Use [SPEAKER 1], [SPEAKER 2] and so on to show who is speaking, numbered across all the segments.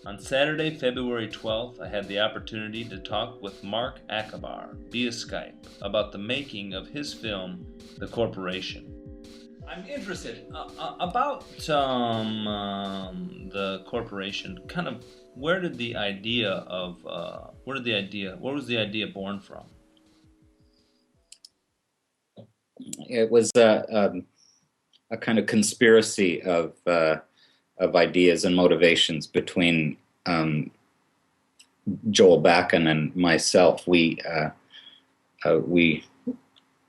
[SPEAKER 1] On Saturday, February 12th, I had the opportunity to talk with Mark Achbar via Skype about the making of his film, The Corporation. I'm interested about the corporation. Kind of, where was the idea born from?
[SPEAKER 2] It was a kind of conspiracy of ideas and motivations between Joel Bakken and myself. We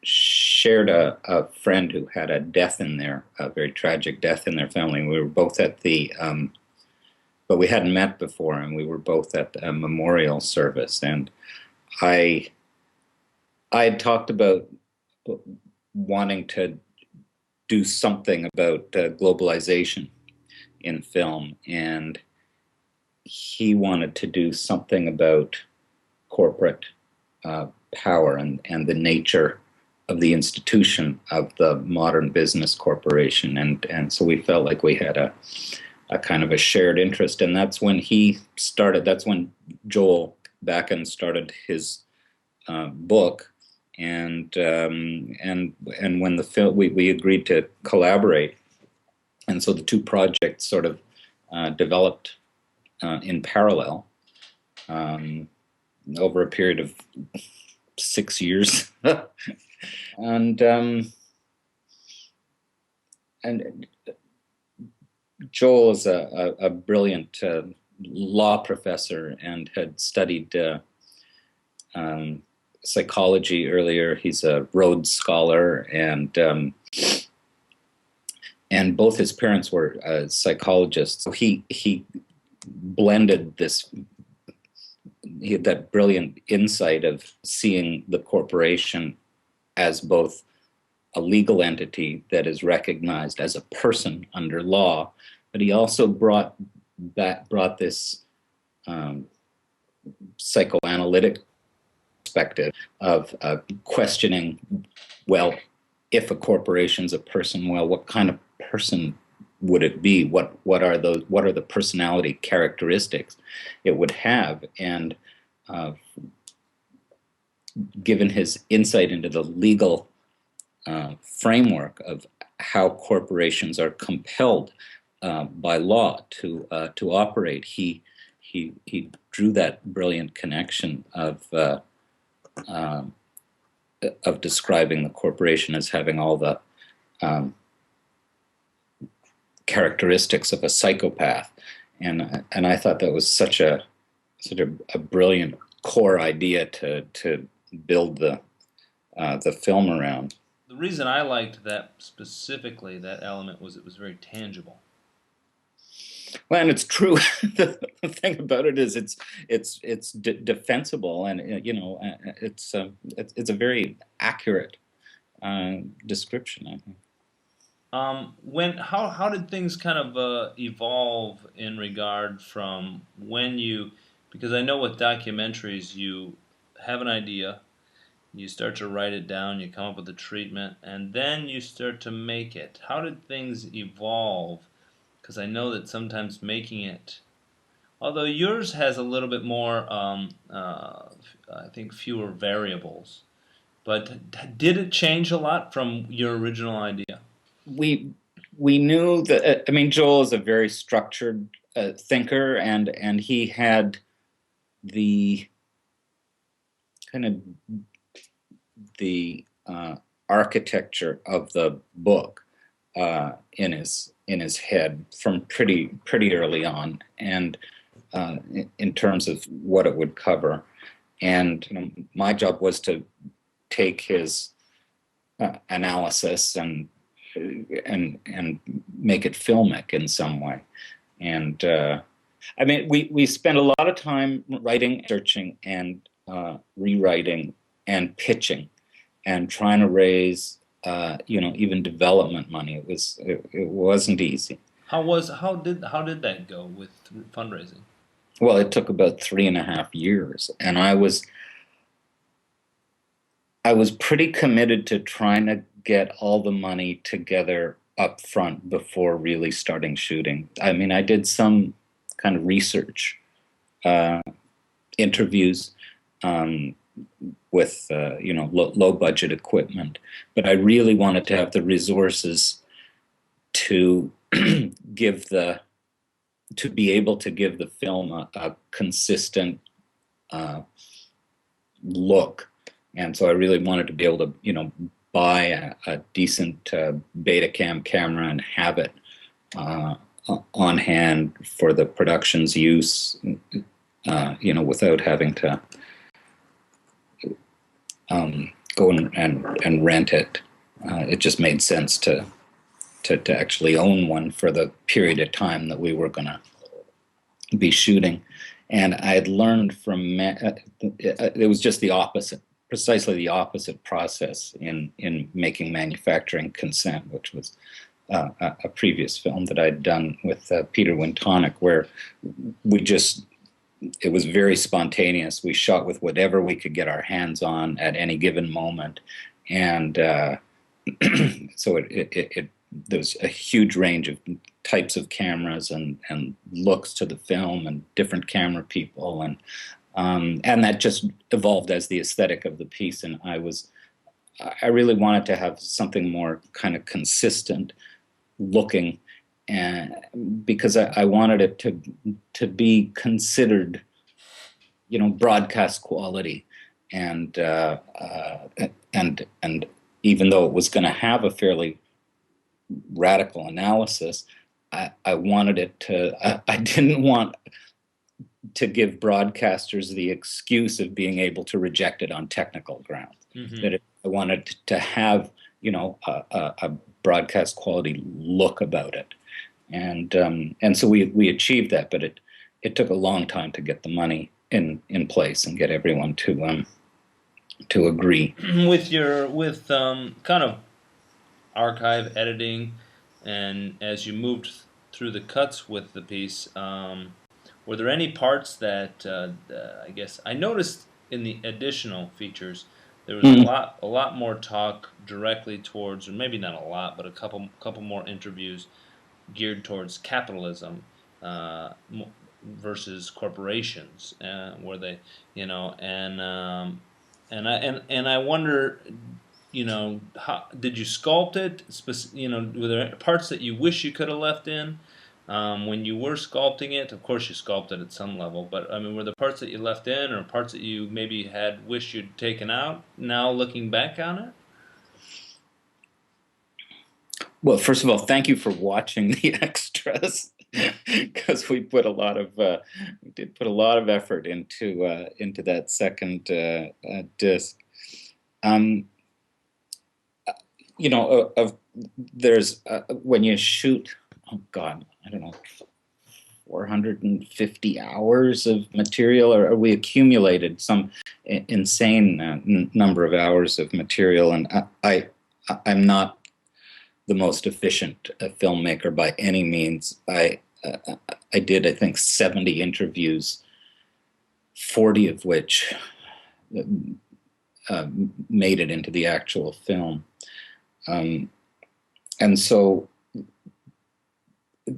[SPEAKER 2] shared a friend who had a death in a very tragic death in their family. We were both at but we hadn't met before, and we were both at a memorial service. And I had talked about wanting to do something about globalization in film, and he wanted to do something about corporate power and the nature of the institution of the modern business corporation, and so we felt like we had a kind of a shared interest, and that's when Joel Bakken started his book. And when the film, we agreed to collaborate, and so the two projects sort of developed in parallel over a period of 6 years, and Joel is a brilliant law professor and had studied psychology earlier. He's a Rhodes Scholar, and both his parents were psychologists. So he blended he had that brilliant insight of seeing the corporation as both a legal entity that is recognized as a person under law, but he also brought this psychoanalytic perspective of questioning, well, if a corporation's a person, well, what kind of person would it be? What are the personality characteristics it would have? And given his insight into the legal framework of how corporations are compelled by law to operate, he drew that brilliant connection of describing the corporation as having all the characteristics of a psychopath, and I thought that was such a brilliant core idea to build the film around.
[SPEAKER 1] The reason I liked that specifically, that element, was it was very tangible.
[SPEAKER 2] Well, and it's true. The thing about it is it's defensible, and it's a very accurate description, I think.
[SPEAKER 1] How did things kind of evolve in regard from when because I know with documentaries you have an idea, you start to write it down, you come up with a treatment, and then you start to make it. How did things evolve? Because I know that sometimes making it, although yours has a little bit more, I think fewer variables, but did it change a lot from your original idea?
[SPEAKER 2] We knew that. I mean, Joel is a very structured thinker, and he had the kind of the architecture of the book in his head from pretty early on, and in terms of what it would cover. And my job was to take his analysis and make it filmic in some way. And I mean, we spent a lot of time writing, searching, and rewriting and pitching, and trying to raise even development money. It wasn't easy.
[SPEAKER 1] How did that go with fundraising?
[SPEAKER 2] Well, it took about 3.5 years, and I was pretty committed to trying to get all the money together up front before really starting shooting. I mean, I did some kind of research interviews um, with low budget equipment, but I really wanted to have the resources to give the to be able to give the film a consistent look. And so I really wanted to be able to, buy a decent Betacam camera and have it on hand for the production's use, without having to go and rent it. It just made sense to actually own one for the period of time that we were going to be shooting. And I had learned from it was just the opposite, precisely the opposite process in making Manufacturing Consent, which was a previous film that I'd done with Peter Wintonic, where it was very spontaneous. We shot with whatever we could get our hands on at any given moment, and so there was a huge range of types of cameras and looks to the film and different camera people, and that just evolved as the aesthetic of the piece. And I really wanted to have something more kind of consistent looking, and because I wanted it to be considered, broadcast quality, and even though it was going to have a fairly radical analysis, I wanted it to. I didn't want to give broadcasters the excuse of being able to reject it on technical grounds. Mm-hmm. That I wanted to have, a broadcast quality look about it, and so we achieved that. But it took a long time to get the money in place and get everyone to agree.
[SPEAKER 1] With kind of archive editing, and as you moved through the cuts with the piece, were there any parts that I guess I noticed in the additional features there was a lot more talk directly towards, or maybe not a lot, but a couple more interviews geared towards capitalism versus corporations, where they, and I wonder, how did you sculpt it? Were there parts that you wish you could have left in when you were sculpting it? Of course, you sculpted at some level, but I mean, were there parts that you left in, or parts that you maybe had wished you'd taken out? Now looking back on it.
[SPEAKER 2] Well, first of all, thank you for watching the extras, because we did put a lot of effort into that second disc. There's when you shoot, oh God, I don't know, 450 hours of material, or we accumulated some insane number of hours of material, and I'm not the most efficient filmmaker by any means. I did, I think, 70 interviews, 40 of which made it into the actual film. And so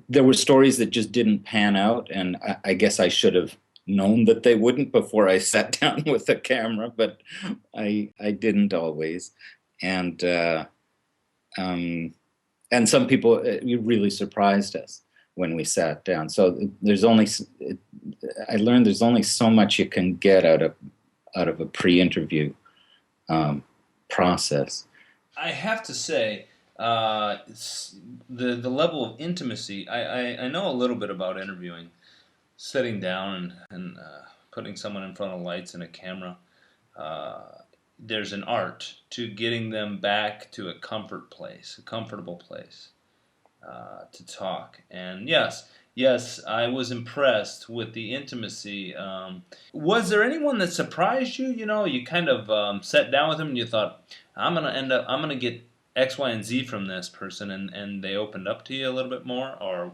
[SPEAKER 2] there were stories that just didn't pan out, and I guess I should have known that they wouldn't before I sat down with the camera, but I didn't always. And some people, it really surprised us when we sat down. So I learned there's only so much you can get out of a pre-interview process.
[SPEAKER 1] I have to say, the level of intimacy. I know a little bit about interviewing, sitting down and putting someone in front of lights and a camera. There's an art to getting them back to a comfortable place to talk. And yes, I was impressed with the intimacy. Was there anyone that surprised you? You kind of sat down with them and you thought, I'm gonna get X, Y, and Z from this person, and they opened up to you a little bit more? Or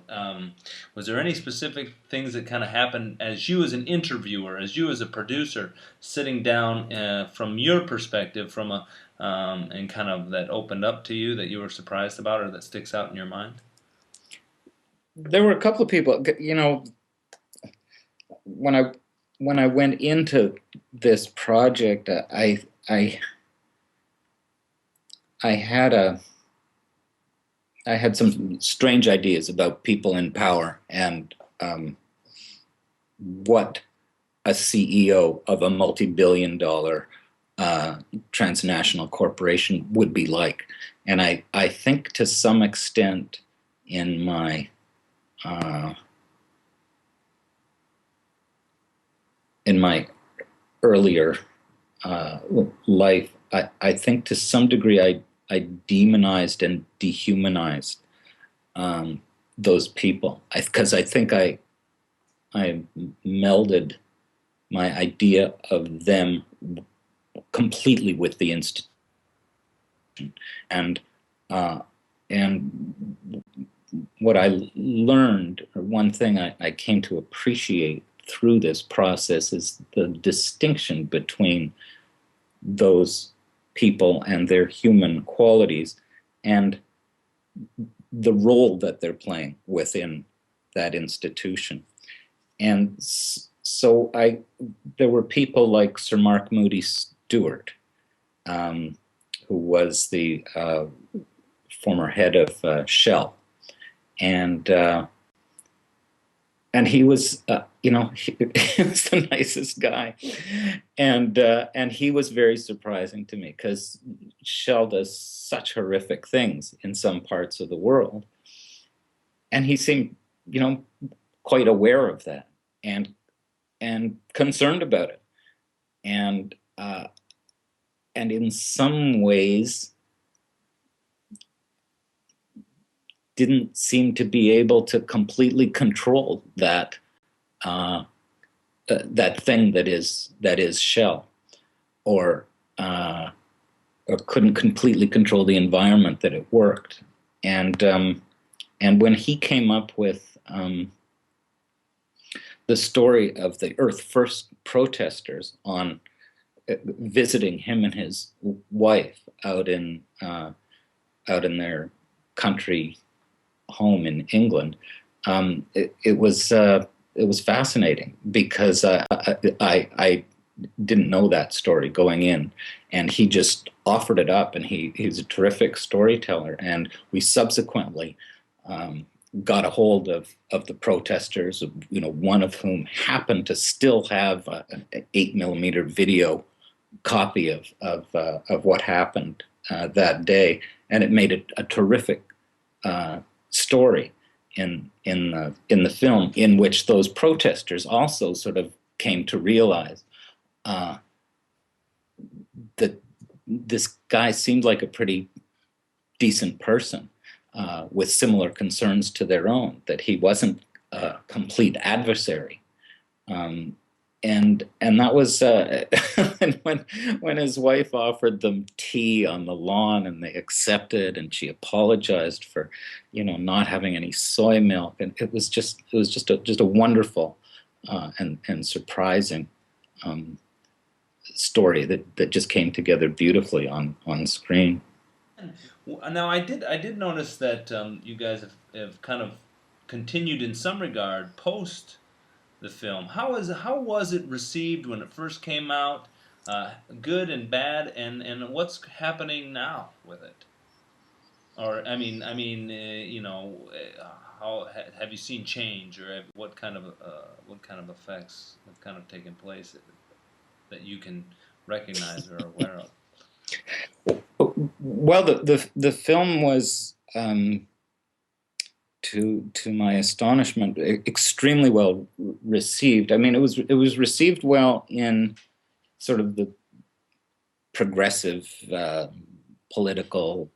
[SPEAKER 1] was there any specific things that kind of happened as you as an interviewer, as you as a producer, sitting down from your perspective, and kind of that opened up to you that you were surprised about, or that sticks out in your mind?
[SPEAKER 2] There were a couple of people, when I when I went into this project, I had a I had some strange ideas about people in power and what a CEO of a multi-billion-dollar transnational corporation would be like. And I think to some extent in my uh, in my earlier life, I think to some degree I demonized and dehumanized those people because I think I melded my idea of them completely with the institution and uh, and what I learned, or one thing I came to appreciate through this process, is the distinction between those people and their human qualities and the role that they're playing within that institution. And so there were people like Sir Mark Moody Stewart, who was the former head of Shell, and he was, he was the nicest guy, and he was very surprising to me because Shell does such horrific things in some parts of the world, and he seemed, quite aware of that and concerned about it, and in some ways didn't seem to be able to completely control that thing that is Shell, or couldn't completely control the environment that it worked. And when he came up with the story of the Earth First protesters on visiting him and his wife out in their country home in England, it was fascinating because I didn't know that story going in, and he just offered it up, and he's a terrific storyteller, and we subsequently got a hold of the protesters, one of whom happened to still have an 8mm video copy of what happened that day, and it made it a terrific story in the film, in which those protesters also sort of came to realize that this guy seemed like a pretty decent person with similar concerns to their own, that he wasn't a complete adversary. And that was and when his wife offered them tea on the lawn and they accepted, and she apologized for not having any soy milk, and it was just a wonderful and surprising story that just came together beautifully on screen.
[SPEAKER 1] Now, I did notice that you guys have kind of continued in some regard post the film. How was it received when it first came out? Good and bad, and what's happening now with it? Or how have you seen change, or what kind of effects have kind of taken place that you can recognize or are aware of?
[SPEAKER 2] Well, the film was, to my astonishment, extremely well received. I mean, it was received well in sort of the progressive political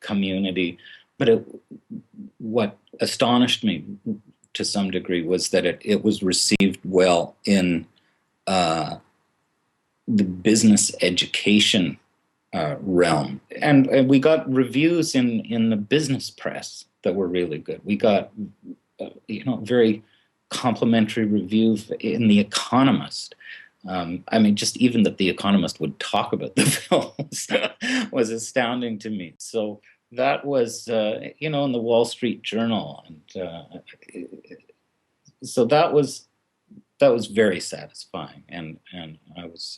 [SPEAKER 2] community, but what astonished me to some degree was that it was received well in the business education realm, and we got reviews in the business press that were really good. We got very complimentary review in The Economist. I mean, just even that The Economist would talk about the films was astounding to me. So that was, in the Wall Street Journal, and so that was that was very satisfying, and I was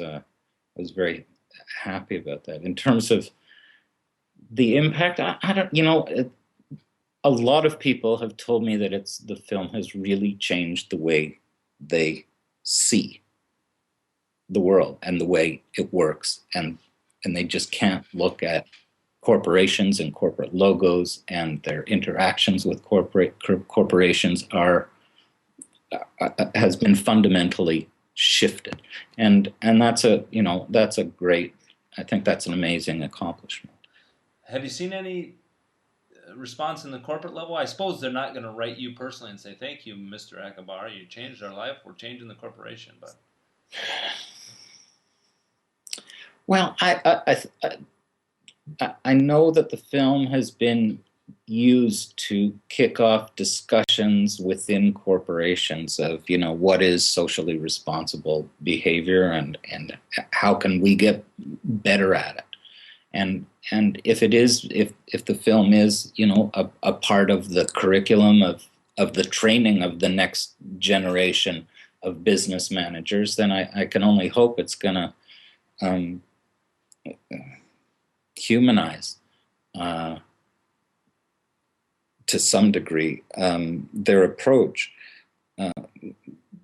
[SPEAKER 2] very happy about that. In terms of the impact, I don't, a lot of people have told me that the film has really changed the way they see the world and the way it works, and they just can't look at corporations and corporate logos, and their interactions with corporations are has been fundamentally shifted, and that's a great, I think that's an amazing accomplishment.
[SPEAKER 1] Have you seen any response in the corporate level? I suppose they're not going to write you personally and say, "Thank you, Mr. Achbar, you changed our life. We're changing the corporation." But
[SPEAKER 2] Well, I know that the film has been used to kick off discussions within corporations of, what is socially responsible behavior, and how can we get better at it. And if the film is, a part of the curriculum of the training of the next generation of business managers, then I can only hope it's going to humanize, to some degree, their approach.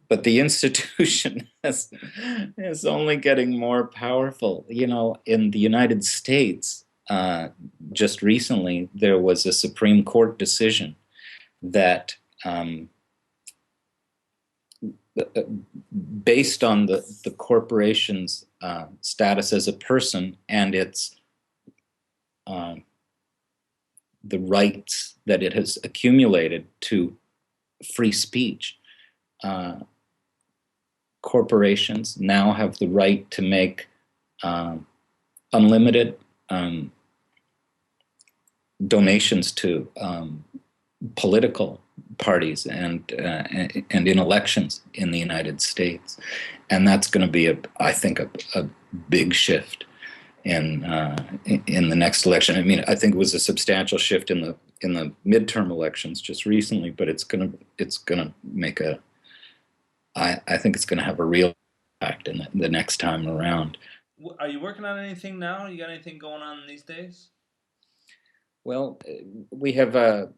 [SPEAKER 2] But the institution is only getting more powerful. In the United States, just recently, there was a Supreme Court decision that, based on the corporation's status as a person and its the rights that it has accumulated to free speech, corporations now have the right to make unlimited donations to political parties and in elections in the United States, and that's going to be I think a big shift in the next election. I mean, I think it was a substantial shift in the midterm elections just recently, but it's gonna make I think it's going to have a real impact in the next time around.
[SPEAKER 1] are you working on anything now? You got anything going on these days?
[SPEAKER 2] Well, we have a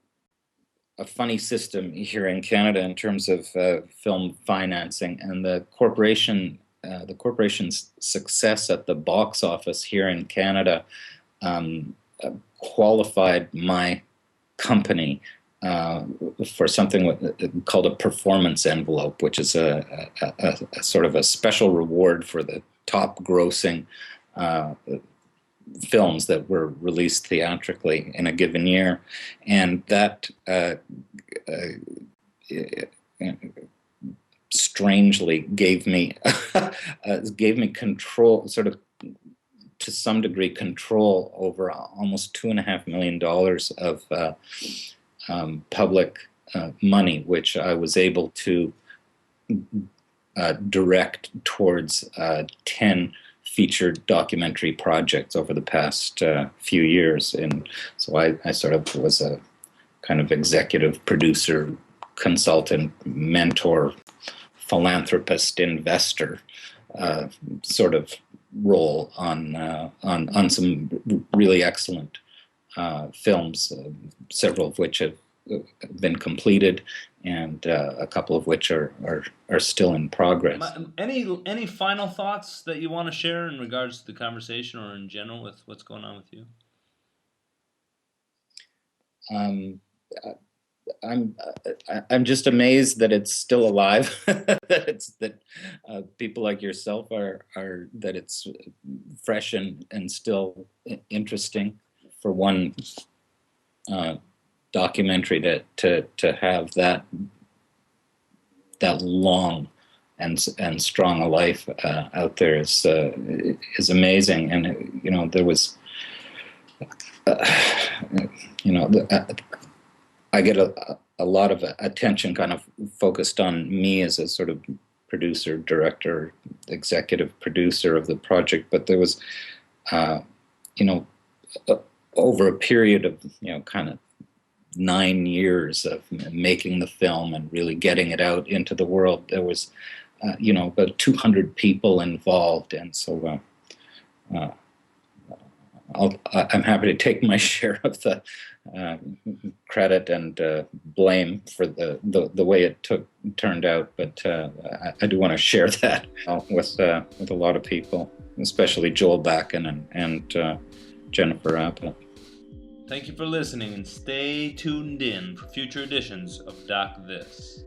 [SPEAKER 2] funny system here in Canada in terms of film financing, and the corporation's success at the box office here in Canada qualified my company for something called a performance envelope, which is a sort of a special reward for the top grossing films that were released theatrically in a given year, and that strangely gave me control, sort of to some degree control over almost $2.5 million of public money, which I was able to direct towards 10 featured documentary projects over the past few years. And so I sort of was a kind of executive producer, consultant, mentor, philanthropist, investor sort of role on some really excellent films, several of which have been completed, and a couple of which are still in progress.
[SPEAKER 1] Any final thoughts that you want to share in regards to the conversation, or in general with what's going on with you?
[SPEAKER 2] I'm just amazed that it's still alive, that people like yourself are that it's fresh and still interesting for one documentary to have that long and strong a life out there is amazing. And there was I get a lot of attention kind of focused on me as a sort of producer, director, executive producer of the project, but there was over a period of kind of 9 years of making the film and really getting it out into the world, there was about 200 people involved, and so uh, I'm happy to take my share of the uh, credit and blame for the way it turned out, but I do want to share that with a lot of people, especially Joel Backen and Jennifer Apple.
[SPEAKER 1] Thank you for listening, and stay tuned in for future editions of Doc This.